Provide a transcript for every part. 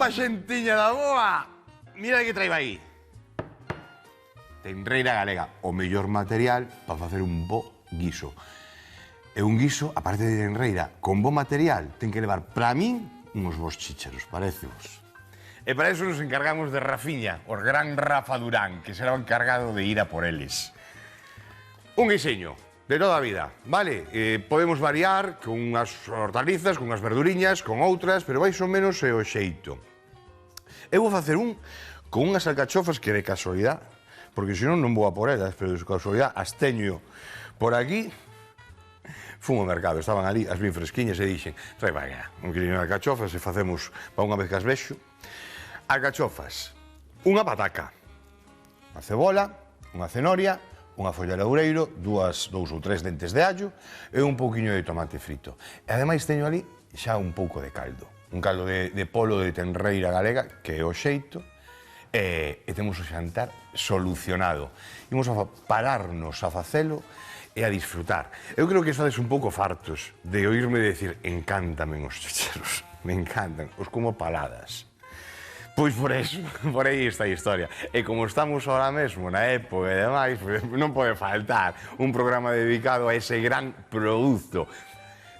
pa xentiña da boa! Mira que traiba aí. Tenreira galega, o mellor material para facer un bo guiso. E un guiso, aparte de tenreira, con bo material, ten que levar, para min, uns bons chícharos, parecevos. E para eso nos encargamos de Rafiña, o gran Rafa Durán, que será o encargado de ir a por eles. Un guiseño de toda a vida, vale? Podemos variar con unhas hortalizas, con unhas verduriñas, con outras, pero máis ou menos é o xeito. Eu vou facer un con unhas alcachofas que de casualidade, porque senón non vou a por elas, pero de casualidade as teño por aquí. Fun ao mercado, estaban ali as bien fresquiñas e dixen, trae vaga, un quilino de alcachofas e facemos para unha vez que as vexo. Alcachofas, unha pataca, unha cebola, unha cenoria, unha folla de loureiro, dous ou tres dentes de allo e un pouquiño de tomate frito. E ademais teño ali xa un pouco de caldo. Un caldo de polo de tenreira galega, que é o xeito, e temos o xantar solucionado. Imos a pararnos a facelo e a disfrutar. Eu creo que estades un pouco fartos de oírme decir encántame os chícharos, me encantan, os como paladas. Pois por eso, por aí está a historia. E como estamos ahora mesmo na época e demais, non pode faltar un programa dedicado a ese gran produto.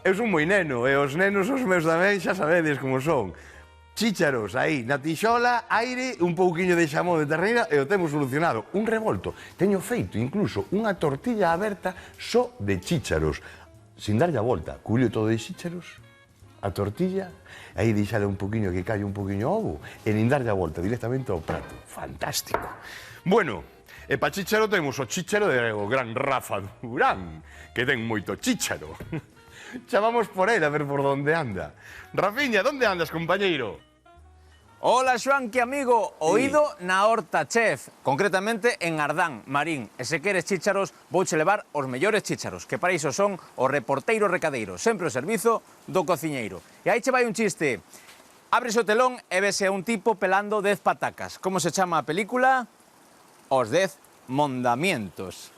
Eu son moi neno, e os nenos, os meus tamén, xa sabedes como son. Chícharos aí, na tixola, aire, un pouquiño de xamón de terneira e o temos solucionado. Un revolto. Teño feito incluso unha tortilla aberta só de chícharos. Sin darlle a volta, culio todo de chícharos, a tortilla, aí deixale un poquinho que calle un poquinho ovo e nin darlle a volta directamente ao prato. Fantástico. Bueno, e pa chícharo temos o chícharo o gran Rafa Durán, que ten moito chícharo. Chamamos por él a ver por onde anda. Rafiña, onde andas, compañeiro? Hola, Xoanqui, amigo. Oído na horta, chef. Concretamente en Ardán, Marín. E se queres chícharos, vouche levar os mellores chícharos, que para iso son o reporteiro recadeiro, sempre o servizo do cociñeiro. E aí che vai un chiste. Ábrese o telón e vese a un tipo pelando 10 patacas. Como se chama a película? Os 10 mondamientos.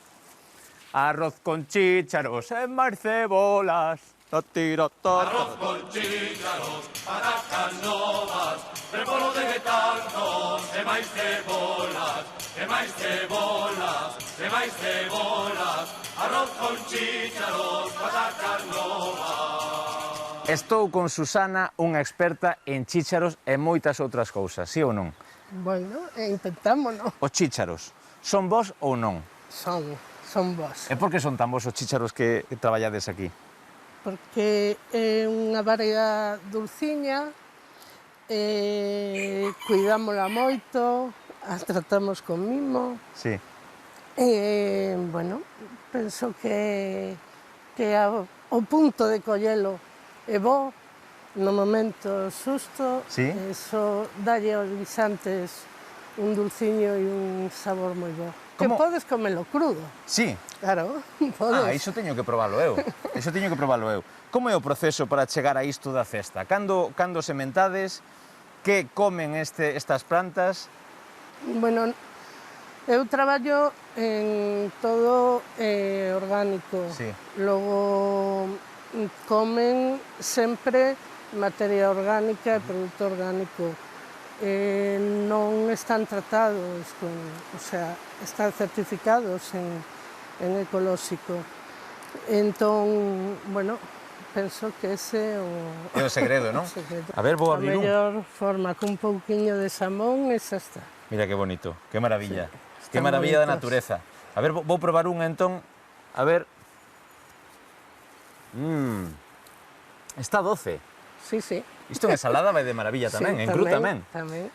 Arroz con chícharos e máis cebolas. Arroz con chícharos, patacas novas, repolo de betanzos, e máis cebolas, e máis cebolas, e máis cebolas. Arroz con chícharos, patacas novas. Estou con Susana, unha experta en chícharos e moitas outras cousas, sí ou non? Bueno, intentámonos. Os chícharos, son vos ou non? Son vos. E por que son tan vos os chícharos que traballades aquí? Porque é unha variedade dulciña, cuidámola moito, as tratamos con mimo. Sí. Bueno, penso que o punto de collelo é bo, no momento xusto, Sí. Eso dalle aos guisantes un dulciño e un sabor moi bo. Como? Que podes comelo crudo. Sí. Claro, podes. Iso teño que probalo eu. Como é o proceso para chegar a isto da festa? Cando sementades, que comen estas plantas? Bueno, eu traballo en todo orgánico. Sí. Logo comen sempre materia orgánica e produto orgánico. Non están tratados están certificados en ecolóxico. Entón, bueno, penso que ese É o segredo, non? A ver, vou A abrir un. mellor forma con un pouquiño de xamón e xa está. Mira que bonito, que maravilla. Sí, Que están maravilla da bonitos. natureza. A ver, vou probar un entón. A ver. Está doce. Sí, sí. Isto en ensalada vai de maravilla tamén, en cru tamén.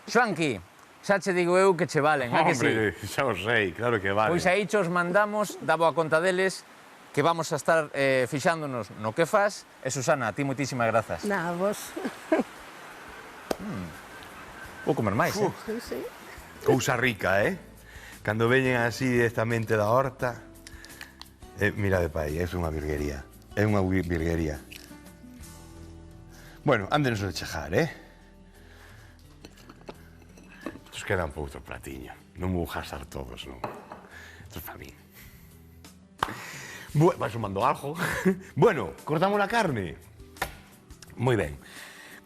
Xoanqui, xa che digo eu que che valen, a que sí? Hombre, xa o sei, claro que vale. Pois aí chos mandamos, da boa conta deles, que vamos a estar fixándonos no que faz. E Susana, a ti moitísimas grazas. Na, vos. Vou comer máis, Sí, sí. Cousa rica, Cando veñen así directamente da horta, mira de pai, é unha virguería. É unha virguería. Bueno, ándenos a chejar, Estos quedan para outro platiño. Non vou gastar todos, non. Esto é para mí. Vai sumando algo. Bueno, cortamos a carne. Moi ben.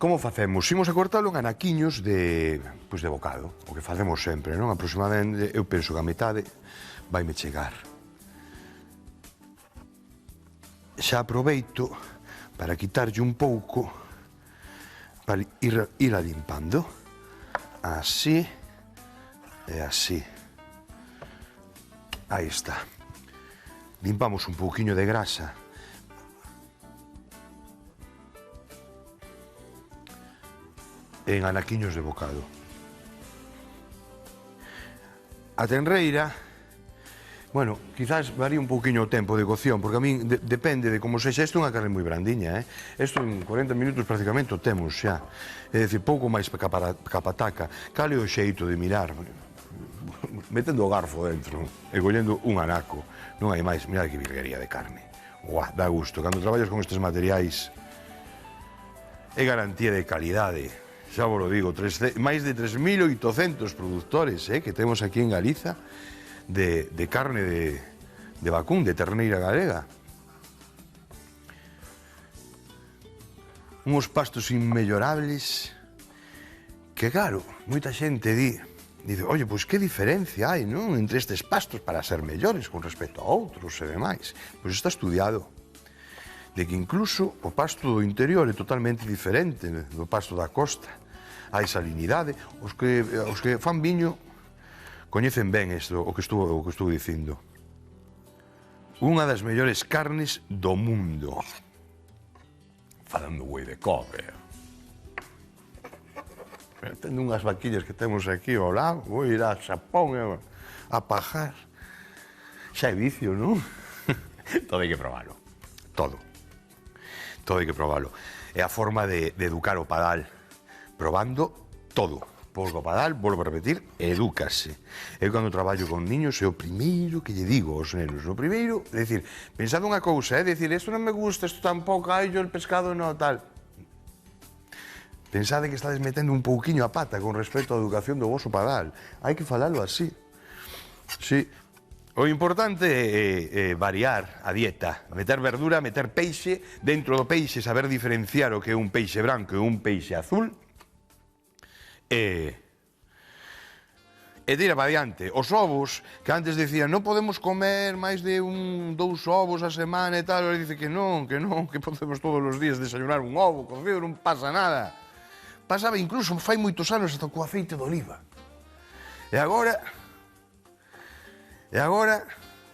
Como facemos? Imos a cortalo en anaquiños de bocado, o que facemos sempre, non? Aproximadamente, eu penso que a metade vaime chegar. Xa aproveito para quitarlle un pouco, para ir a limpando. Así e así. Aí está. Limpamos un pouquiño de grasa. En anaquiños de bocado. A tenreira, bueno, quizás varía un pouquiño o tempo de cocción, porque a min depende de como sexa. Isto é unha carne moi brandiña, Isto en 40 minutos prácticamente o temos xa. É dicir, pouco máis que a pataca. Cal é o xeito de mirar? Metendo o garfo dentro e collendo un anaco. Non hai máis. Mirad que virguería de carne. Uah, dá gusto. Cando traballas con estes materiais é garantía de calidade. Xa vos lo digo, máis de 3.800 produtores que temos aquí en Galiza de carne de vacún, de terneira galega. Uns pastos inmellorables que, claro, moita xente dice, oye, pois que diferencia hai, non, entre estes pastos para ser mellores con respecto a outros e demais. Pois está estudiado de que incluso o pasto do interior é totalmente diferente do pasto da costa. Hai salinidade. Os que fan viño coñecen ben isto, o que estou dicindo. Unha das mellores carnes do mundo. Falando güey de cobre. Tendo unhas vaquillas que temos aquí ao lado, vou ir a Xapón a pajar. Xa é vicio, non? Todo hai que probalo. Todo hai que probalo. É a forma de educar o padal. Probando todo. Volvo a padal, volvo a repetir, edúcase. Eu cando traballo con niños é o primeiro que lle digo aos nenos. O primeiro, é dicir, pensad unha cousa, dicir, isto non me gusta, isto tampouco, ai, yo el pescado non, tal. Pensade que estades metendo un pouquiño a pata con respecto á educación do voso padal. Hai que falalo así. Sí. O importante é variar a dieta, meter verdura, meter peixe, dentro do peixe saber diferenciar o que é un peixe branco e un peixe azul, e tira para diante. Os ovos, que antes decían non podemos comer máis de 2 ovos a semana e tal, ahora dice que non, que podemos todos os días desayunar un ovo cocido, non pasa nada. Pasaba incluso, fai moitos anos, hasta co aceite de oliva. E agora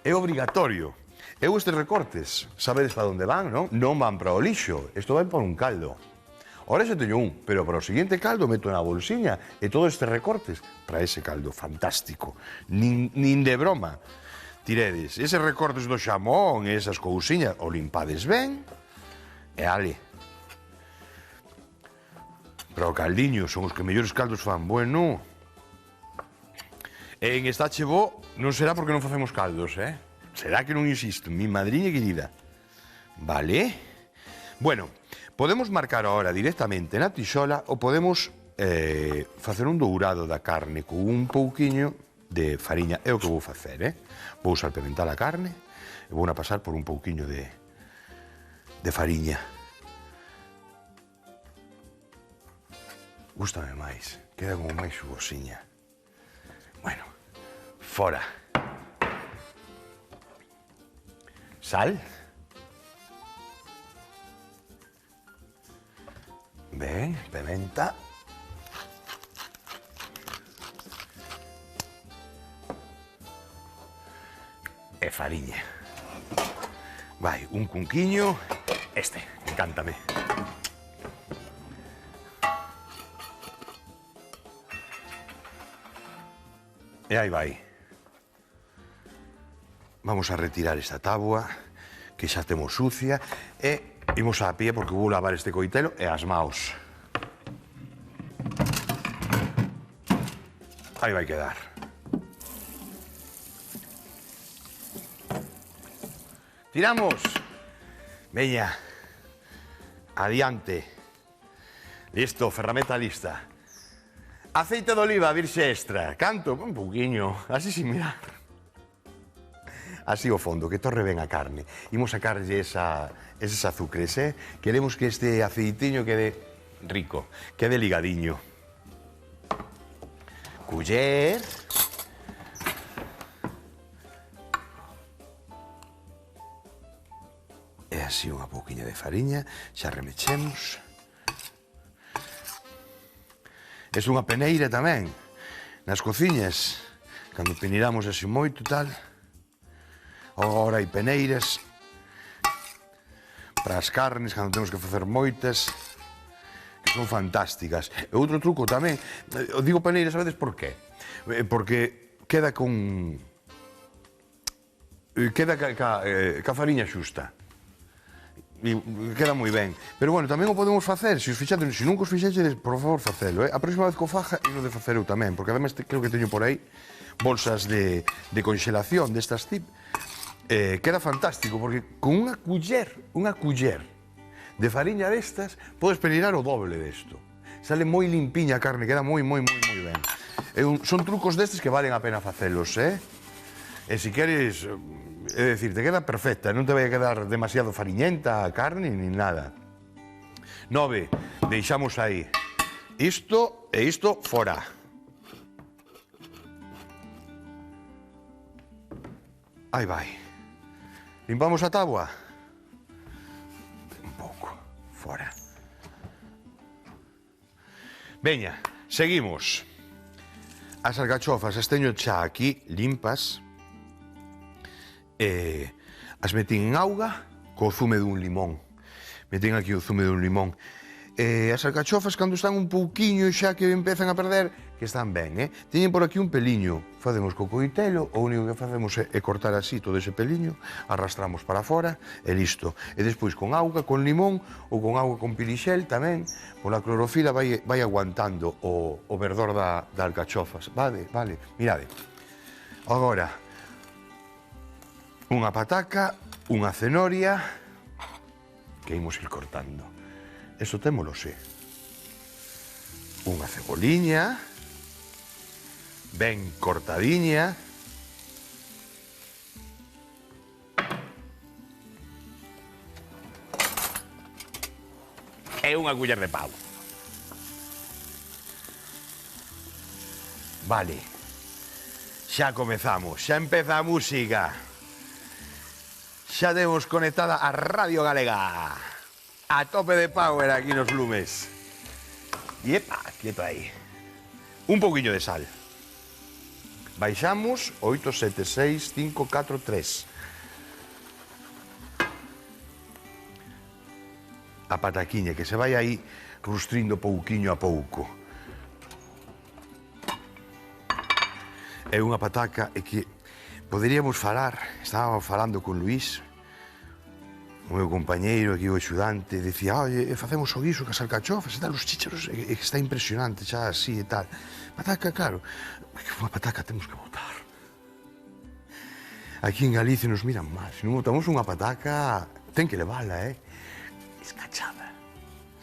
é obrigatorio. Eu estes recortes, sabedes para onde van, non? Non van para o lixo, isto vai para un caldo. Ahora xa teño un, pero para o seguinte caldo meto na bolsiña e todos estes recortes para ese caldo fantástico. Nin de broma. Tiredes eses recortes do xamón e esas cousiñas, o limpades ben e ale. Para o caldiño son os que mellores caldos fan. Bueno, e en Estache Bo non será porque non facemos caldos, Será que non insisto, mi madriña querida. Vale? Bueno, podemos marcar ahora directamente na tixola ou podemos facer un dourado da carne con un pouquiño de fariña. É o que vou facer, Vou salpimentar a carne e vou a pasar por un pouquiño de fariña. Gústame máis, queda como máis xugosiña. Bueno, fora. Sal. Ben, pimenta. E fariña. Vai, un cunquiño. Encántame. E aí vai. Vamos a retirar esta táboa, que xa temos sucia, e imos a pie porque vou lavar este coitelo e as maos. Aí vai quedar. Tiramos. Veña. Adiante. Listo, ferramenta lista. Aceite de oliva virxe extra. Canto? Un pouquiño. Así sin mirar. Así o fondo, que torre ben a carne. Imos sacarlle eses azucres, Queremos que este aceitiño quede rico, quede ligadiño. Culler. E así unha pouquiña de fariña, xa remechemos. É unha peneira tamén, nas cociñas, cando peniramos así moito tal. Agora hai peneiras para as carnes, cando temos que facer moitas, que son fantásticas. E outro truco tamén, digo peneiras a veces por qué? Porque queda con... queda ca fariña xusta. E queda moi ben. Pero bueno, tamén o podemos facer, se os fixades, se nunca os fixedes, por favor, facelo. A próxima vez que o faja, ino de facer eu tamén, porque además creo que teño por aí bolsas de congelación destas tip. Queda fantástico, porque con unha culler de fariña destas, podes peneirar o doble desto. Sale moi limpiña a carne, queda moi ben. Son trucos destes que valen a pena facelos, E se queres, é dicir, te queda perfecta, non te vai a quedar demasiado fariñenta a carne, ni nada. 9, deixamos aí. Isto e isto fora. Aí vai. Limpamos a táboa. Un pouco, fora. Veña, seguimos. As alcachofas as teño xa aquí limpas. As metín en auga co zume dun limón. Metín aquí o zume dun limón. As alcachofas, cando están un pouquiño xa que empezan a perder, que están ben, Teñen por aquí un peliño. Facemos co coitelo, o único que facemos é cortar así todo ese peliño, arrastramos para fora e listo. E despois con auga, con limón, ou con auga con pirixel tamén, pola clorofila vai aguantando o verdor da alcachofas. Vale, mirade. Agora, unha pataca, unha cenoria, que imos ir cortando. Eso témolo, sí. Unha ceboliña, ben cortadiña. E unha culler de pavo. Vale. Xa comezamos, xa empeza a música. Xa temos conectada a Radio Galega. A tope de power aquí nos lumes. E epa, quieto aí. Un pouquiño de sal. Baixamos 8, 7, 6, 5, 4, 3. A pataquiña que se vai aí rustrindo pouquiño a pouco. É unha pataca que poderíamos falar, estábamos falando con Luís, o meu compañeiro aquí, o axudante, decía, oye, facemos o guiso cas alcachofas e tal, os chícharos, que está impresionante xa así e tal. Pataca, claro, unha pataca temos que botar. Aquí en Galicia nos miran mal, se non botamos unha pataca, ten que levala, escachada.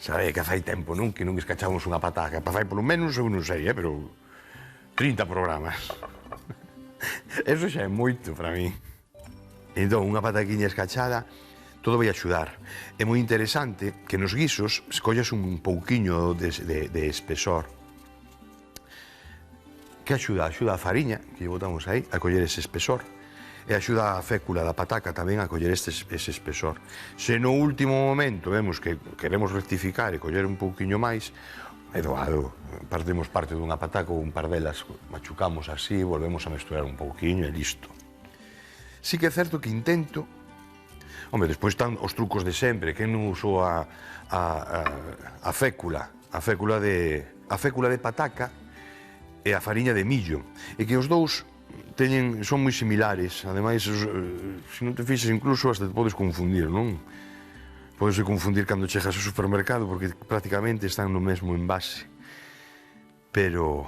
Sabe que fai tempo, non? Que non escachamos unha pataca, fai polo menos, eu non sei, pero 30 programas. Eso xa é moito para mí. Entón, unha pataquiña escachada, todo vai axudar. É moi interesante que nos guisos escollas un pouquiño de espesor. Que axuda? Axuda a fariña, que botamos aí, a coller ese espesor. E axuda a fécula da pataca tamén a coller ese espesor. Se no último momento vemos que queremos rectificar e coller un pouquiño máis, é doado. Partimos parte dunha pataca ou un par delas, machucamos así, volvemos a mesturar un pouquiño e listo. Sí que é certo que intento. Home, despois están os trucos de sempre, que non usou a fécula de pataca e a fariña de millo, e que os dous son moi similares, ademais, se non te fixes incluso, hasta te podes confundir, non? Podes confundir cando chegas ao supermercado, porque prácticamente están no mesmo envase. Pero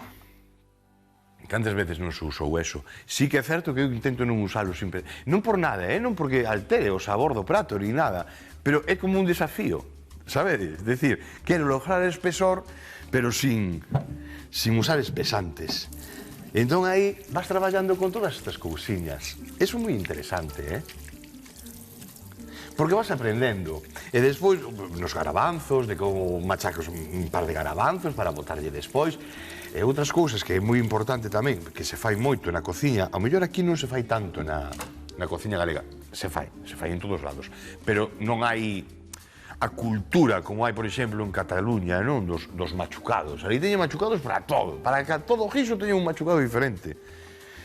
cantas veces non se usou eso? Sí que é certo que eu intento non usalo sempre. Non por nada, non porque altere o sabor do prato ni nada, pero é como un desafío, sabedes? É dicir, quero lograr espesor, pero sin usar espesantes. Entón aí vas traballando con todas estas cousiñas. Eso é moi interesante, Porque vas aprendendo. E despois, nos garabanzos, de como machacas un par de garabanzos para botarlle despois. E outras cousas que é moi importante tamén, que se fai moito na cociña, ao mellor aquí non se fai tanto na cociña galega. Se fai en todos lados. Pero non hai a cultura como hai, por exemplo, en Cataluña, non? Dos machucados. Ali teñen machucados para todo. Para que todo guiso teña un machucado diferente.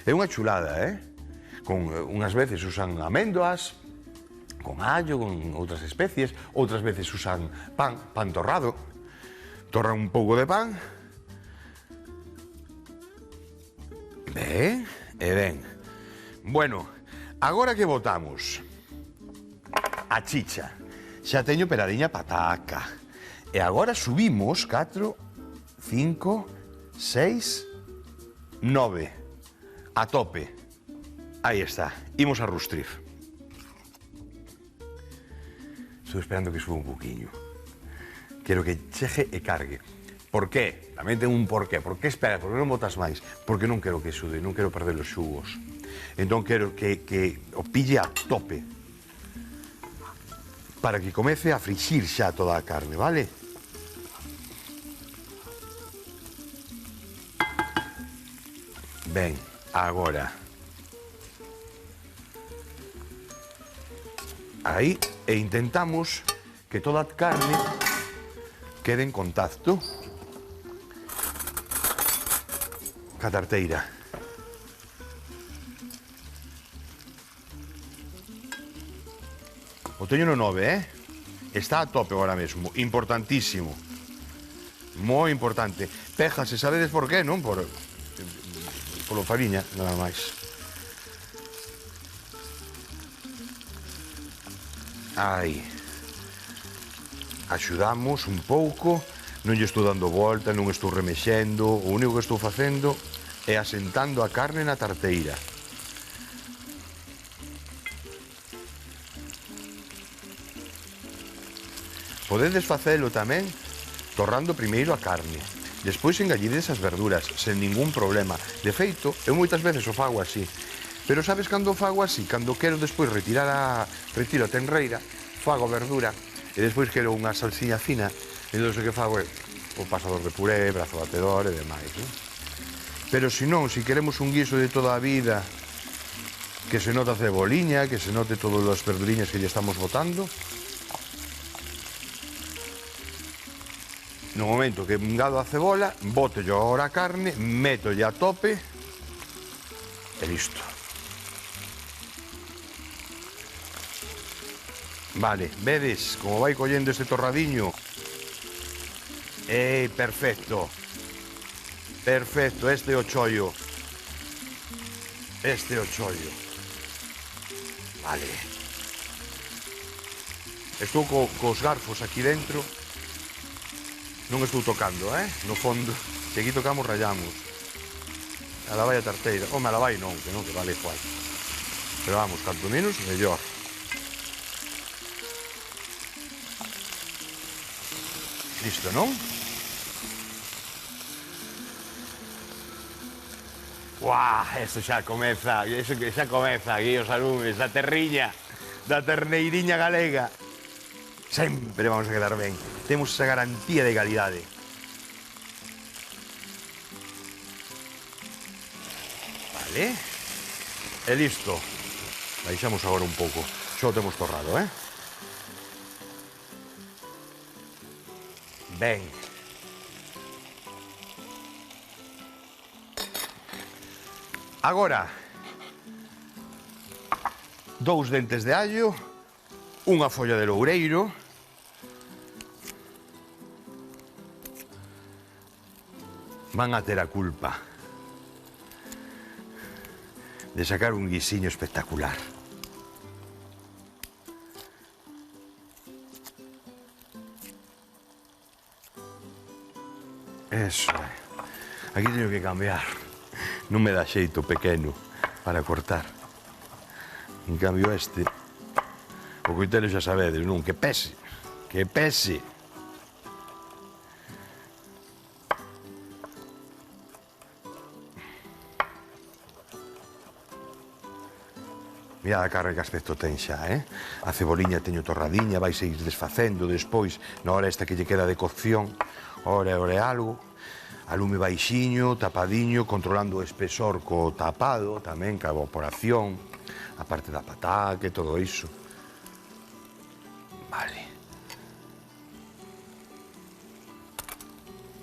É unha chulada, Con unhas veces usan améndoas, con allo, con outras especies, outras veces usan pan torrado. Torran un pouco de pan. Ben, e ben. Bueno, agora que botamos a chicha, xa teño peradiña pataca. E agora subimos 4, 5, 6, 9. A tope. Aí está. Imos a rustrir. Estou esperando que suba un poquinho. Quero que cheje e cargue. Por qué? Tamén ten un porqué. Por que espera? Por que non botas máis? Porque non quero que sude, non quero perder os xugos. Entón quero que o pille a tope. Para que comece a frixir xa toda a carne, vale? Ben, agora. Aí, e intentamos que toda a carne quede en contacto ca tarteira. O teño no 9, Está a tope agora mesmo, importantísimo. Moi importante. Péjase, sabedes por qué, non? Polo fariña, nada máis. Aí. Axudamos un pouco, non lle estou dando volta, non estou remexendo, o único que estou facendo é asentando a carne na tarteira. Podedes facelo tamén torrando primeiro a carne, despois engallides as verduras, sen ningún problema. De feito, eu moitas veces o fago así, pero sabes cando o fago así? Cando quero despois retiro a tenreira, fago a verdura, e despois quero unha salsiña fina, e non sei que fago é o pasador de puré, brazo batedor e demais, non? Pero se non, se queremos un guiso de toda a vida, que se nota a ceboliña, que se note todas as verduriñas que lle estamos botando, no momento que engado a cebola, boto yo agora a carne, meto a tope e listo. Vale, vedes como vai collendo este torradiño? Perfecto. Perfecto, este é o chollo. Este é o chollo. Vale. Estou cos garfos aquí dentro. Non estou tocando, no fondo. Se aquí tocamos, rayamos. A la vai a tarteira. Home, a la vai non, que vale igual. Pero vamos, canto menos, mellor. Listo, non? Uah, eso xa comeza aquí os alumes, da terriña, da terneiriña galega. Sempre vamos a quedar ben. Temos esa garantía de calidade. Vale. E listo. Baixamos agora un pouco. Xa o temos torrado, Ben. Agora, 2 dentes de allo, unha folla de loureiro, van a ter a culpa de sacar un guisiño espectacular. Eso é. Aquí teño que cambiar. Non me dá xeito pequeno para cortar. En cambio este, o coitelo xa sabedes, non? Que pese. Que pese. Mirad a carne que aspecto ten xa, A ceboliña teño torradiña, vai seguir desfacendo despois, na hora esta que lle queda de cocción, ora algo. A lume baixiño, tapadiño, controlando o espesor co tapado, tamén, ca evaporación, a parte da pataca e todo iso. Vale.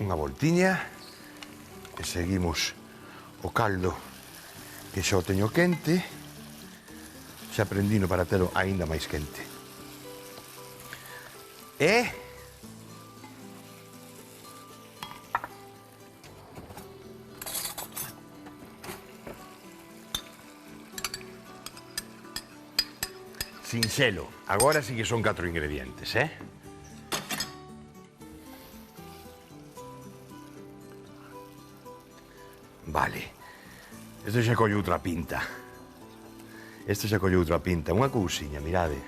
Unha voltiña, e seguimos o caldo, que xa o teño quente, xa prendino para telo aínda máis quente. E sinxelo. Agora sí que son 4 ingredientes, Vale. Isto xa colle outra pinta. Unha cousiña, mirade.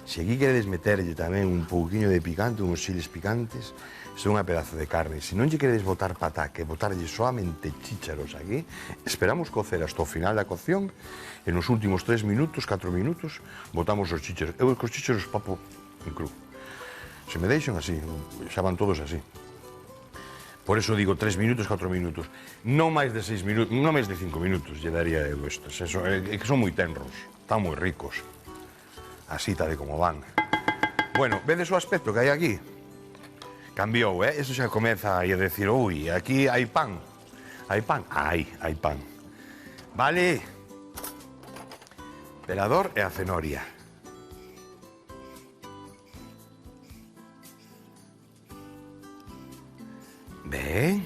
Se aquí queredes meterlle tamén un pouquiño de picante, uns chiles picantes, son unha pedazo de carne. Se non lle queredes botar pataca e botarlle soamente chícharos aquí, esperamos cocer hasta o final da cocción e nos últimos 3 minutos, 4 minutos, botamos os chícharos. Eu cos chícharos papo en cru. Se me deixan así, xa van todos así. Por eso digo 3 minutos, 4 minutos. Non máis de 6 minutos, non máis de 5 minutos lle daría eu estos. É que son moi tenros, están moi ricos. Así tal e como van. Bueno, vedes o aspecto que hai aquí? Cambiou, Eso xa comeza a decir, ui, aquí hai pan. Hai pan? Hai pan. Vale. Pelador e a cenoria. Ben.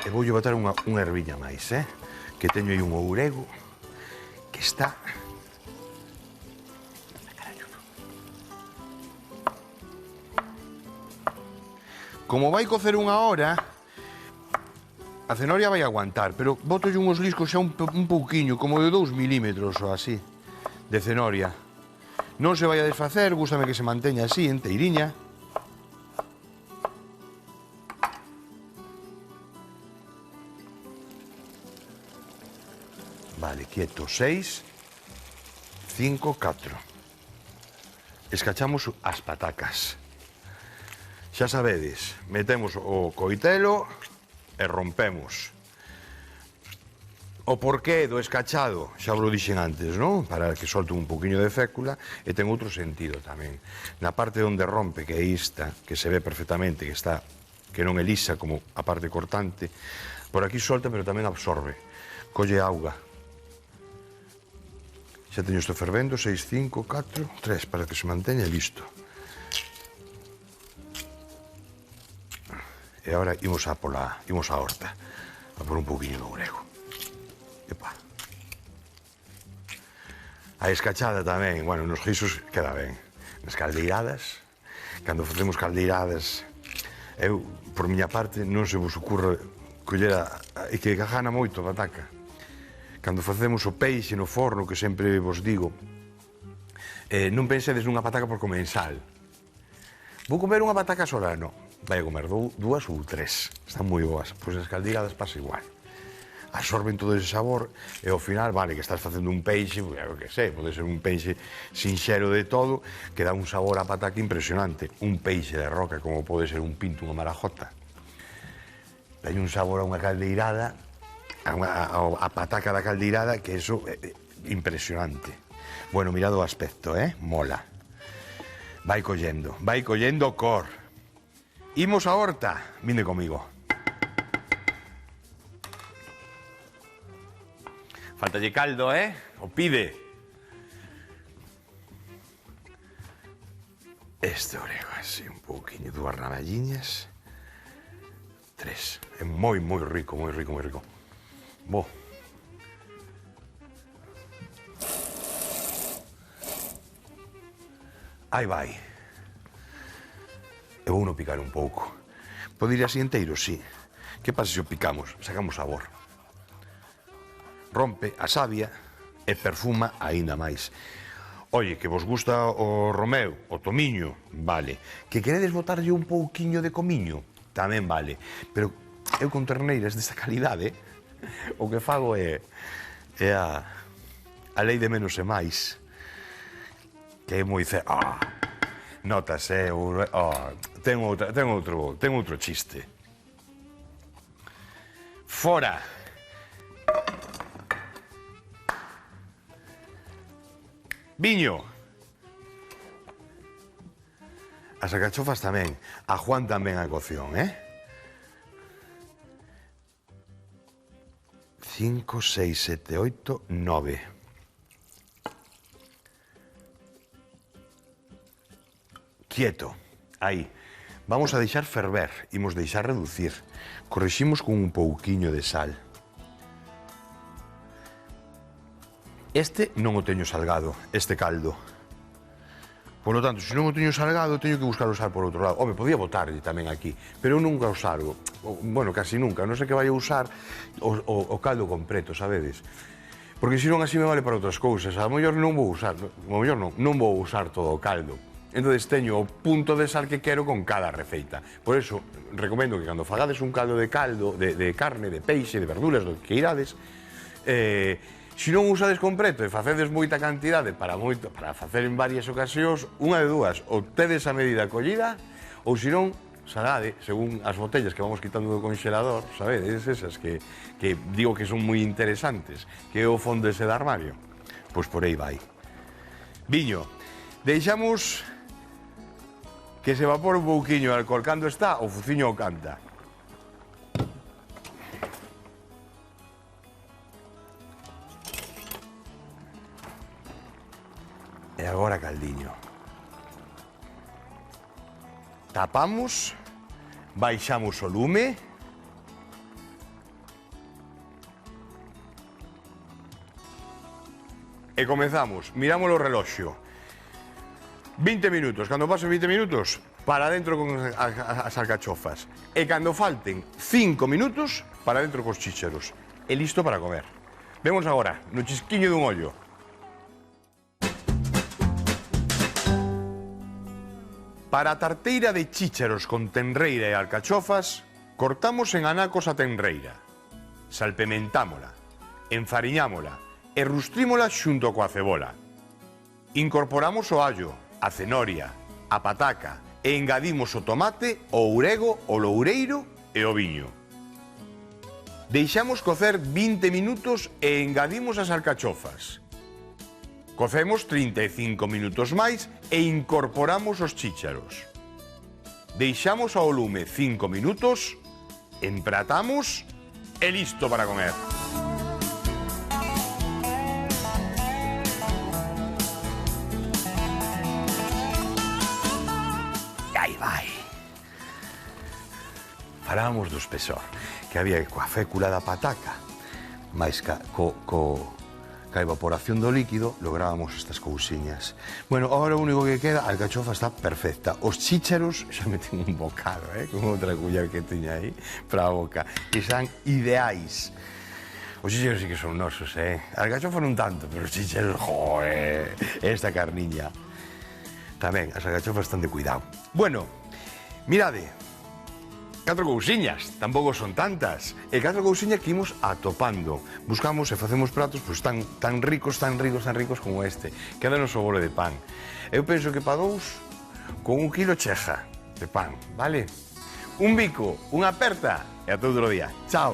E voulle botar unha erviña máis, Que teño aí un ourego que está... Como vai cocer unha hora, a cenoria vai aguantar, pero botolle uns liscos xa un pouquiño, como de 2 milímetros ou así, de cenoria. Non se vai a desfacer, gústame que se manteña así, enteiriña. Vale, quieto, 6, 5, 4. Escachamos as patacas. Xa sabedes, metemos o coitelo e rompemos. O porqué do escachado, xa vos lo dixen antes, non? Para que solte un poquinho de fécula, e ten outro sentido tamén. Na parte onde rompe, que é esta, que se ve perfectamente, que non é lisa como a parte cortante, por aquí solta, pero tamén absorbe. Colle auga. Xa teño isto fervendo, 6, 5, 4, 3, para que se manteña listo. E agora imos a horta, a por un poquinho de ourego. Epa. A escachada tamén, bueno, nos guisos queda ben. Nas caldeiradas, cando facemos caldeiradas, eu, por miña parte, non se vos ocurre coller e que gana moito a pataca. Cando facemos o peixe no forno, que sempre vos digo, non pensedes nunha pataca por comensal. Vou comer unha pataca sola, non. Vai a comer 2 ou 3. Están moi boas. Pois as caldeiradas pasa igual. Absorben todo ese sabor e ao final, vale, que estás facendo un peixe, eu que sei, pode ser un peixe sinxero de todo, que dá un sabor a pataca impresionante. Un peixe de roca, como pode ser un pinto, unha marajota. Dai un sabor a unha caldeirada, a pataca da caldeirada, que eso é impresionante. Bueno, mirad o aspecto, mola. Vai collendo cor. Imos a horta, vinde comigo. Faltalle caldo, o pide. Este orego así, un pouquiño, 2 ramalliñas. 3. É moi rico, moi rico, moi rico. Bo. Aí vai. Eu vou no picar un pouco. Pode ir así enteiro, sí. Que pasa se o picamos? Sacamos sabor. Rompe a savia e perfuma aínda máis. Oye, que vos gusta o romeu, o tomiño, vale. Que queredes botarlle un pouquiño de comiño, tamén vale. Pero eu con terneiras desta calidade, o que fago é a lei de menos e máis, que é moi notas, ten outro chiste. Fora. Viño. As alcachofas tamén. A Juan tamén a cocción, 5, 6, 7, 8, 9. Quieto. Aí. Vamos a deixar ferver. Imos deixar reducir. Corriximos con un pouquiño de sal. Este non o teño salgado, este caldo. Por lo tanto, se non o teño salgado, teño que buscar o sal por outro lado. Home, podía botarlle tamén aquí, pero eu nunca o salgo. Bueno, casi nunca. Non sei que vai a usar o caldo completo, sabedes? Porque senón así me vale para outras cousas. A mellor non vou usar, non vou usar todo o caldo. Entón, teño o punto de sal que quero con cada receita. Por eso, recomendo que cando fagades un caldo de carne, de peixe, de verduras, do que irades, se non usades completo e facedes moita cantidade para facer en varias ocasións, unha de dúas, ou tedes a medida collida, ou se non, salade, según as botellas que vamos quitando do congelador, sabedes, esas que digo que son moi interesantes, que é o fondo ese de armario, pois por aí vai. Viño, deixamos que se evapore un pouquiño o alcohol. Cando está, o fuciño o canta. E agora caldiño. Tapamos, baixamos o lume. E comezamos. Miramos o reloxo. 20 minutos. Cando pasen 20 minutos, para dentro con as alcachofas. E cando falten 5 minutos, para dentro cos chícharos. E listo para comer. Vemos agora, no chisquiño dun ollo. Para a tarteira de chícharos con tenreira e alcachofas, cortamos en anacos a tenreira. Salpementámola, enfariñámola e rustrímola xunto coa cebola. Incorporamos o allo, a cenoria, a pataca e engadimos o tomate, o ourego, o loureiro e o viño. Deixamos cocer 20 minutos e engadimos as alcachofas. Cocemos 35 minutos máis e incorporamos os chícharos. Deixamos ao lume 5 minutos, empratamos e listo para comer. Falábamos do espesor, que había coa fécula da pataca, máis ca evaporación do líquido, lográbamos estas cousiñas. Bueno, agora o único que queda, a alcachofa está perfecta. Os chícharos, xa meten un bocado, con outra culler que tiña aí, para a boca, que están ideais. Os chícharos sí que son nosos, A alcachofa non tanto, pero os chícharos, joe, esta carniña. Tamén, as alcachofas están de cuidado. Bueno, mirade, 4 cousiñas, tampouco son tantas. E 4 cousiñas que imos atopando. Buscamos e facemos pratos pois, tan ricos como este. Quédanos o bolo de pan. Eu penso que para 2, con 1 kilo cheja de pan, vale? Un bico, unha aperta e ata outro día. Chao.